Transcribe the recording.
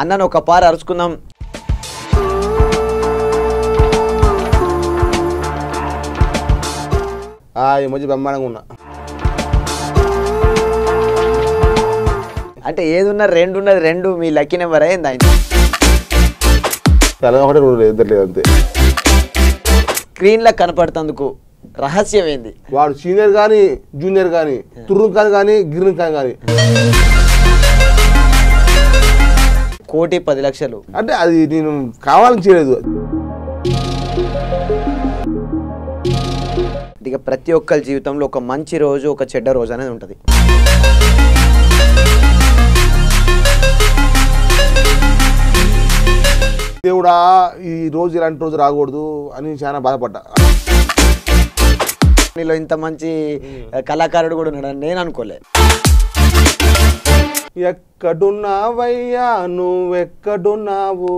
అన్నను ఒక పార అరుచుకుందాం. ఈ మధ్య బ్రహ్మాండంగా ఉన్నా. అంటే ఏది ఉన్నా రెండు ఉన్నది, రెండు మీ లక్కీ నెంబర్ అయింది ఆయన. ఒకటే ఇద్దరు లేదు అంతే. స్క్రీన్లో కనపడుతందుకు రహస్యం ఏంది? వాడు సీనియర్ కానీ జూనియర్ కానీ తుర్రు కానీ గిర్ని కానీ 1,10,00,000 అంటే అది నేను కావాలని చేయలేదు. ఇక ప్రతి ఒక్కరి జీవితంలో ఒక మంచి రోజు ఒక చెడ్డ రోజు అనేది ఉంటుంది. దేవుడా ఈ రోజు ఇలాంటి రోజు రాకూడదు అని చాలా బాధపడ్డా. నీలో ఇంత మంచి కళాకారుడు కూడా ఉన్నాడని నేను అనుకోలే. ఎక్కడున్నావయ్యా నువ్వెక్కడున్నావు,